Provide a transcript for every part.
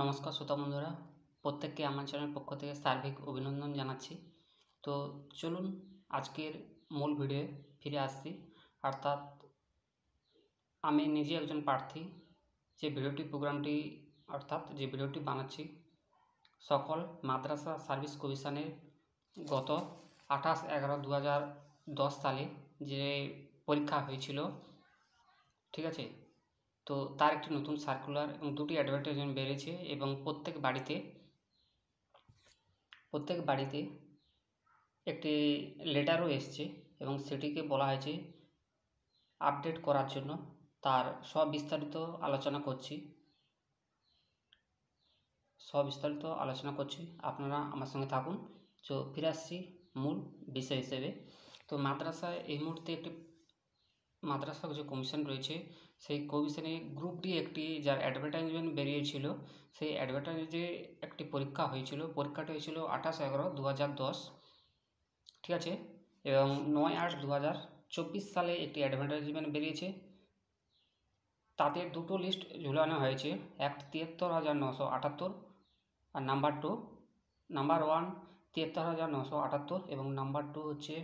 নমস্কার শ্রোতা বন্ধুরা, প্রত্যেককে আমার চ্যানেলের পক্ষ থেকে সার্বিক অভিনন্দন জানাচ্ছি। তো চলুন আজকের মূল ভিডিও ফিরে আসছি। অর্থাৎ আমি নিজে একজন প্রার্থী। যে ভিডিওটি বানাচ্ছি সকল মাদ্রাসা সার্ভিস কমিশনের গত 28/11/2010 সালে যে পরীক্ষা হয়েছিল, ঠিক আছে। তো তার একটি নতুন সার্কুলার এবং দুটি অ্যাডভার্টাইজমেন্ট বেরিয়েছে এবং প্রত্যেক বাড়িতে একটি লেটারও এসছে এবং সেটিকে বলা হয়েছে আপডেট করার জন্য। তার সবিস্তারিত আলোচনা করছি, আপনারা আমার সঙ্গে থাকুন। তো ফিরে আসছি মূল বিষয় হিসেবে। তো মাদ্রাসায় এই মুহূর্তে একটি মাদ্রাসা যে কমিশন রয়েছে, সেই কমিশনে গ্রুপ ডি একটি যার অ্যাডভার্টাইজমেন্ট বেরিয়েছিল, সেই অ্যাডভার্টাইজে একটি পরীক্ষা হয়েছিল। পরীক্ষাটি হয়েছিল 28/11/2010, ঠিক আছে। এবং 9/8/2024 সালে একটি অ্যাডভার্টাইজমেন্ট বেরিয়েছে। তাতে দুটো লিস্ট ঝুলানো হয়েছে, এক 73,978 আর নাম্বার ওয়ান 73,978 এবং নাম্বার টু হচ্ছে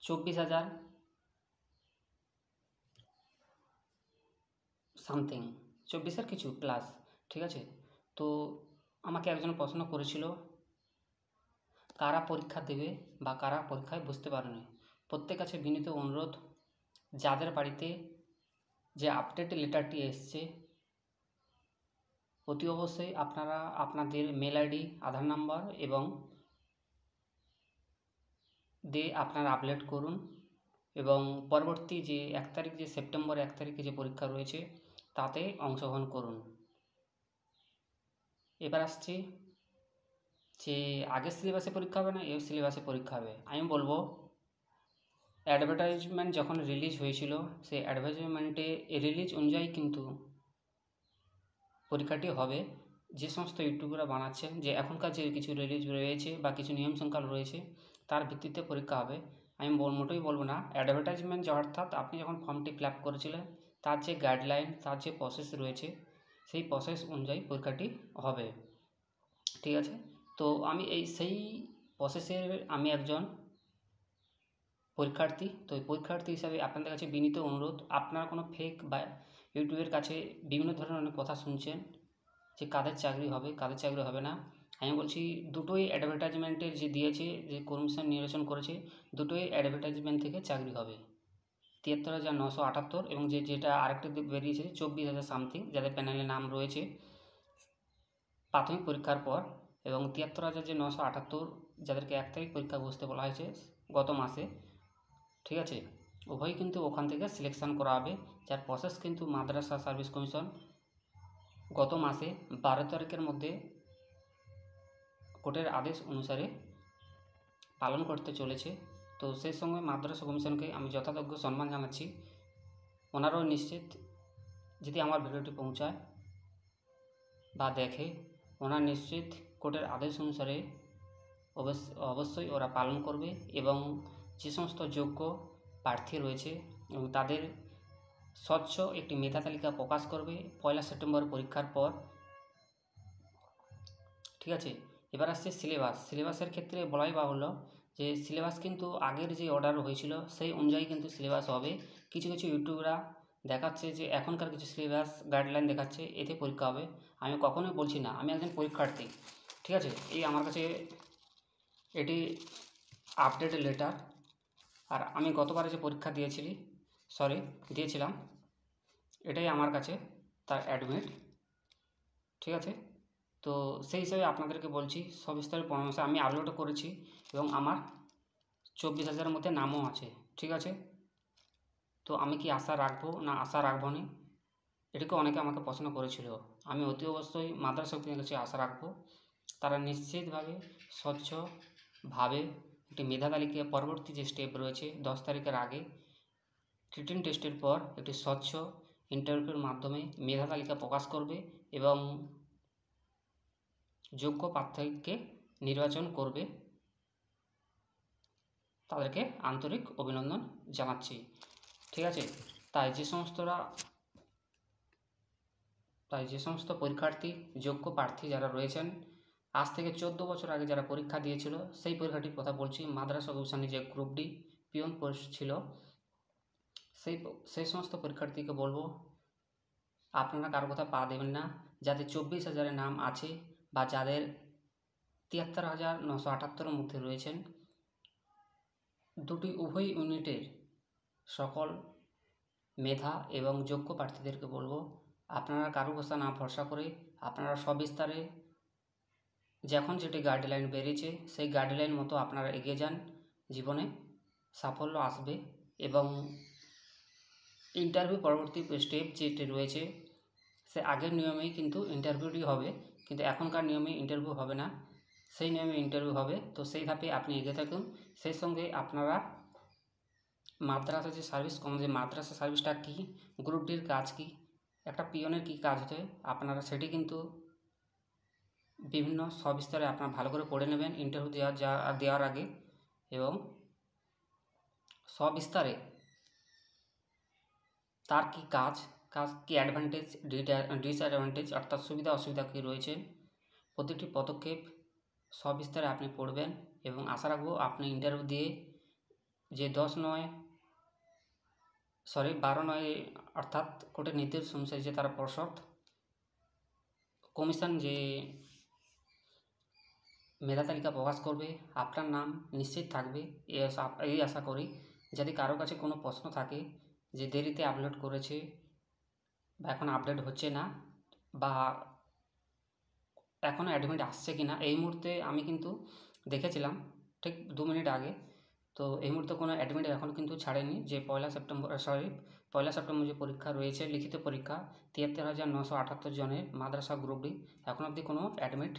24,000 সামথিং, 24-এর কিছু প্লাস, ঠিক আছে। তো আমাকে একজন প্রশ্ন করেছিল কারা পরীক্ষা দেবে বা কারা পরীক্ষায় বসতে পারেনি। প্রত্যেক কাছে বিনীত অনুরোধ, যাদের বাড়িতে যে আপডেট লেটারটি এসছে অতি অবশ্যই আপনারা আপনাদের মেল আইডি, আধার নাম্বার এবং দিয়ে আপনারা আপলোড করুন এবং পরবর্তী যে 1 তারিখ, যে সেপ্টেম্বর 1 তারিখে যে পরীক্ষা রয়েছে তাতে অংশগ্রহণ করুন। এবার আসছি যে আগের সিলেবাসে পরীক্ষা হবে না এই সিলেবাসে পরীক্ষা হবে। আমি বলবো অ্যাডভার্টাইজমেন্ট যখন রিলিজ হয়েছিল, সেই অ্যাডভার্টাইজমেন্টে রিলিজ অনুযায়ী কিন্তু পরীক্ষাটি হবে। যে সমস্ত ইউটিউবাররা বানাচ্ছেন যে এখনকার যে কিছু রিলিজ রয়েছে বা কিছু নিয়ম শৃঙ্খলা রয়েছে তার ভিত্তিতে পরীক্ষা হবে। আমি মোটেই বলবো না অ্যাডভার্টাইজমেন্ট যে, অর্থাৎ আপনি যখন ফর্মটি ফিল আপ করেছিলেন তার যে গাইডলাইন, তার যে প্রসেস রয়েছে সেই প্রসেস অনুযায়ী পরীক্ষাটি হবে, ঠিক আছে। তো আমি সেই প্রসেসের আমি একজন পরীক্ষার্থী। তো এই পরীক্ষার্থী হিসাবে আপনাদের কাছে বিনীত অনুরোধ, আপনারা কোনো ফেক বা ইউটিউবের কাছে বিভিন্ন ধরনের অনেক কথা শুনছেন যে কাদের চাকরি হবে কাদের চাকরি হবে না। আমি বলছি দুটোই অ্যাডভার্টাইজমেন্টের যে দিয়েছে, যে কমিশন নির্বাচন করেছে, দুটোই অ্যাডভার্টাইজমেন্ট থেকে চাকরি হবে। 73,978 এবং যেটা আরেকটা বেরিয়েছে 24,000 সামথিং, যাদের প্যানেলে নাম রয়েছে প্রাথমিক পরীক্ষার পর, এবং 73,978 যাদেরকে 1 তারিখ পরীক্ষা বসতে বলা হয়েছে গত মাসে, ঠিক আছে। উভয়ই কিন্তু ওখান থেকে সিলেকশান করা হবে, যার প্রসেস কিন্তু মাদ্রাসা সার্ভিস কমিশন গত মাসে 12 তারিখের মধ্যে কোর্টের আদেশ অনুসারে পালন করতে চলেছে। তো সেই সঙ্গে মাদ্রাসা কমিশনকে আমি যথাযোগ্য সম্মান জানাচ্ছি। ওনারাও নিশ্চিত যদি আমার ভিডিওটি পৌঁছায় বা দেখে, ওনারা নিশ্চিত কোর্টের আদেশ অনুসারে অবশ্যই ওরা পালন করবে এবং যে সমস্ত যোগ্য প্রার্থী রয়েছে এবং তাদের স্বচ্ছ একটি মেধা তালিকা প্রকাশ করবে 1 সেপ্টেম্বর পরীক্ষার পর, ঠিক আছে। এবার আসছে সিলেবাসের ক্ষেত্রে বলাই বাহুল্য যে সিলেবাস কিন্তু আগের যে অর্ডার হয়েছিল সেই অনুযায়ী কিন্তু সিলেবাস হবে। কিছু ইউটিউবরা দেখাচ্ছে যে এখনকার কিছু সিলেবাস গাইডলাইন দেখাচ্ছে এতে পরীক্ষা হবে। আমি কখনোই বলছি না, আমি একজন পরীক্ষার্থী, ঠিক আছে। এই আমার কাছে এটি আপডেট লেটার, আর আমি গতবারে যে পরীক্ষা দিয়েছিলাম এটাই আমার কাছে তার অ্যাডমিট, ঠিক আছে। তো সেই হিসাবে আপনাদেরকে বলছি সবিস্তারে পরামর্শ আমি আপলোডও করেছি এবং আমার 24,000-এর মধ্যে নামও আছে, ঠিক আছে। তো আমি কি আশা রাখবো না আশা রাখবো না, এটাকে অনেকে আমাকে প্রশ্ন করেছিল। আমি অতি অবশ্যই মাদ্রাসা কমিটির কাছে আশা রাখবো তারা নিশ্চিতভাবে স্বচ্ছভাবে একটি মেধা তালিকা, পরবর্তী যে স্টেপ রয়েছে 10 তারিখের আগে রিটেন টেস্টের পর একটি স্বচ্ছ ইন্টারভিউর মাধ্যমে মেধা তালিকা প্রকাশ করবে এবং যোগ্য প্রার্থীকে নির্বাচন করবে। তাদেরকে আন্তরিক অভিনন্দন জানাচ্ছি, ঠিক আছে। তাই যে সমস্তরা তাই যে সমস্ত পরীক্ষার্থী যোগ্য প্রার্থী যারা রয়েছেন, আজ থেকে 14 বছর আগে যারা পরীক্ষা দিয়েছিল, সেই পরীক্ষাটির কথা বলছি, মাদ্রাসা কমিশনে যে গ্রুপ ডি পিয়ন পোস্ট ছিল, সেই সমস্ত পরীক্ষার্থীকে বলবো আপনারা কারো কথা পা দেবেন না। যাদের 24,000 নাম আছে বা যাদের 73,978 মধ্যে রয়েছেন, দুটি উভয় ইউনিটের সকল মেধা এবং যোগ্য প্রার্থীদেরকে বলবো আপনারা কারো কথা না ভরসা করে আপনারা সবিস্তারে যখন যেটি গাইডলাইন বেরিয়েছে সেই গাইডলাইন মতো আপনারা এগিয়ে যান, জীবনে সাফল্য আসবে। এবং ইন্টারভিউ পরবর্তী স্টেপ যেটি রয়েছে, সে আগের নিয়মেই কিন্তু ইন্টারভিউটি হবে, কিন্তু এখনকার নিয়মে ইন্টারভিউ হবে না, সেই নিয়মে ইন্টারভিউ হবে। তো সেই ধাপে আপনি এগিয়ে থাকুন। সেই সঙ্গে আপনারা মাদ্রাসা যে সার্ভিস যে মাদ্রাসা সার্ভিসটা কী, গ্রুপ ডির কাজ কী, একটা পিয়নের কী কাজ হতে, আপনারা সেটি কিন্তু বিভিন্ন সবিস্তারে আপনারা ভালো করে পড়ে নেবেন ইন্টারভিউ দেওয়ার আগে, এবং সবিস্তারে তার কী কাজ কী অ্যাডভান্টেজ ডিসঅ্যাডভান্টেজ অর্থাৎ সুবিধা অসুবিধা কী রয়েছে, প্রতিটি পদক্ষেপ সবিস্তারে আপনি পড়বেন। এবং আশা রাখবো আপনি ইন্টারভিউ দিয়ে যে 12/9 অর্থাৎ কোর্টের নির্দেশ অনুসারে যে তারা পর্ষদ কমিশন যে মেধা তালিকা প্রকাশ করবে, আপনার নাম নিশ্চিত থাকবে এই আশা করি। যদি কারো কাছে কোনো প্রশ্ন থাকে যে দেরিতে আপলোড করেছে বা এখন আপডেট হচ্ছে না বা এখনও অ্যাডমিট আসছে কি না, এই মুহূর্তে আমি কিন্তু দেখেছিলাম ঠিক 2 মিনিট আগে, তো এই মুহূর্তে কোনো অ্যাডমিট এখনও কিন্তু ছাড়েনি। যে 1 সেপ্টেম্বর যে পরীক্ষা রয়েছে, লিখিত পরীক্ষা 73,978 জনের মাদ্রাসা গ্রুপ ডি, এখন অবধি কোনো অ্যাডমিট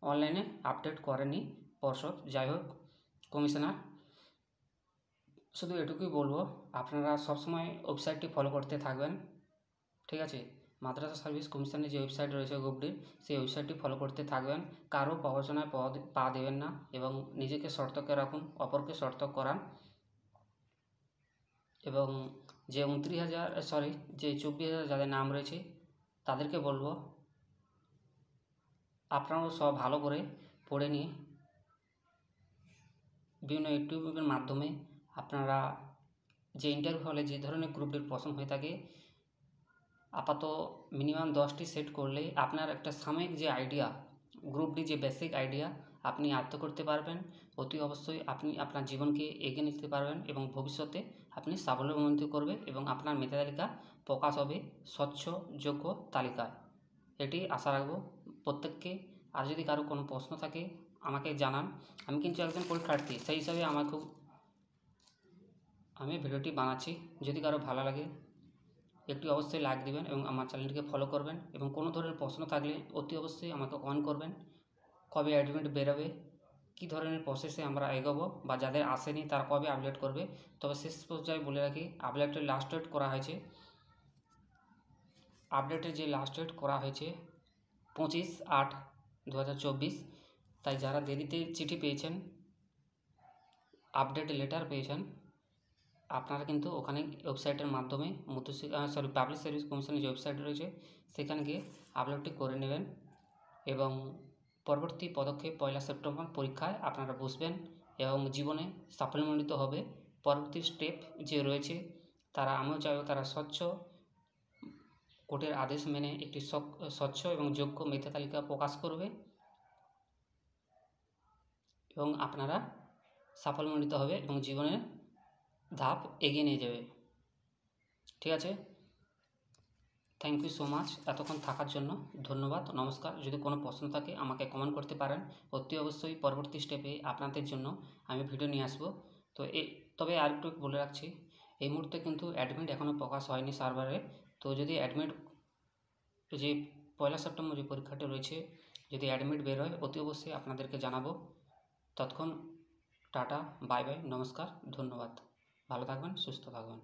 অনলাইনে আপডেট করেনি পর্ষদ। যাই হোক, কমিশনার শুধু এটুকুই বলবো আপনারা সবসময় ওয়েবসাইটটি ফলো করতে থাকবেন, ঠিক আছে? মাদ্রাসা সার্ভিস কমিশনের যে ওয়েবসাইট রয়েছে গ্রুপ ডির, সেই ওয়েবসাইটটি ফলো করতে থাকবেন। কারো প্রবচনায় পা দেবেন না এবং নিজেকে সতর্ক রাখুন, অপরকে সতর্ক করান। এবং যে 24,000 যাদের নাম রয়েছে তাদেরকে বলবো আপনারাও সব ভালো করে পড়ে নিয়ে বিভিন্ন ইউটিউবের মাধ্যমে আপনারা যে ইন্টারভিউ হলে যে ধরনের গ্রুপ ডির প্রশ্ন হয়ে থাকে, আপাতত মিনিমাম 10টি সেট করলেই আপনার একটা সাময়িক যে আইডিয়া, গ্রুপ ডি যে বেসিক আইডিয়া আপনি আয়ত্ত করতে পারবেন। অতি অবশ্যই আপনি আপনার জীবনকে এগিয়ে নিতে পারবেন এবং ভবিষ্যতে আপনি সাফল্যমণ্ডিত করবে এবং আপনার মেধা তালিকা প্রকাশ হবে স্বচ্ছ যোগ্য তালিকায়। এটি আশা রাখবো প্রত্যেককে। আর যদি কারো কোনো প্রশ্ন থাকে আমাকে জানান। আমি কিন্তু একজন পরীক্ষার্থী, সেই হিসাবে আমি ভিডিওটি বানাচ্ছি। যদি কারো ভালো লাগে একটি অবশ্যই লাইক দিবেন এবং আমার চ্যানেলটিকে ফলো করবেন। এবং কোনো ধরনের প্রশ্ন থাকলে অতি অবশ্যই আমাকে কমেন্ট করবেন। কবে অ্যাডমিট বেরোবে, কী ধরনের প্রসেসে আমরা এগোবো, বা যাদের আসেনি তারা কবে আপডেট করবে। তবে শেষ পর্যায়ে বলে রাখি, আপডেটের লাস্ট ডেট করা হয়েছে 25/8/2024। তাই যারা দেরিতে চিঠি পেয়েছেন, আপডেট লেটার পেয়েছেন, আপনারা কিন্তু ওখানে ওয়েবসাইটের মাধ্যমে পাবলিক সার্ভিস কমিশনের যে ওয়েবসাইট রয়েছে সেখানে গিয়ে আপলোডটি করে নেবেন। এবং পরবর্তী পদক্ষেপ 1 সেপ্টেম্বর পরীক্ষায় আপনারা বসবেন এবং জীবনে সাফল্যমণ্ডিত হবে। পরবর্তী স্টেপ যে রয়েছে আমিও চাইবো তারা স্বচ্ছ কোর্টের আদেশ মেনে একটি স্বচ্ছ এবং যোগ্য মেধা তালিকা প্রকাশ করবে এবং আপনারা সাফল্যমণ্ডিত হবে এবং জীবনের ধাপ এগিয়ে নিয়ে যাবে। ঠিক আছে, থ্যাংক ইউ সো মাচ এতক্ষণ থাকার জন্য। ধন্যবাদ, নমস্কার। যদি কোনো প্রশ্ন থাকে আমাকে কমেন্ট করতে পারেন। অতি অবশ্যই পরবর্তী স্টেপে আপনাদের জন্য আমি ভিডিও নিয়ে আসবো। তবে আরেকটু বলে রাখছি, এই মুহূর্তে কিন্তু অ্যাডমিট এখনও প্রকাশ হয়নি সার্ভারে। তো যদি অ্যাডমিট যে 1 সেপ্টেম্বর যে পরীক্ষাটি রয়েছে, যদি অ্যাডমিট বেরোয় অতি অবশ্যই আপনাদেরকে জানাবো। ততক্ষণ টাটা, বাই বাই, নমস্কার, ধন্যবাদ। ভালো থাকবেন, সুস্থ থাকবেন।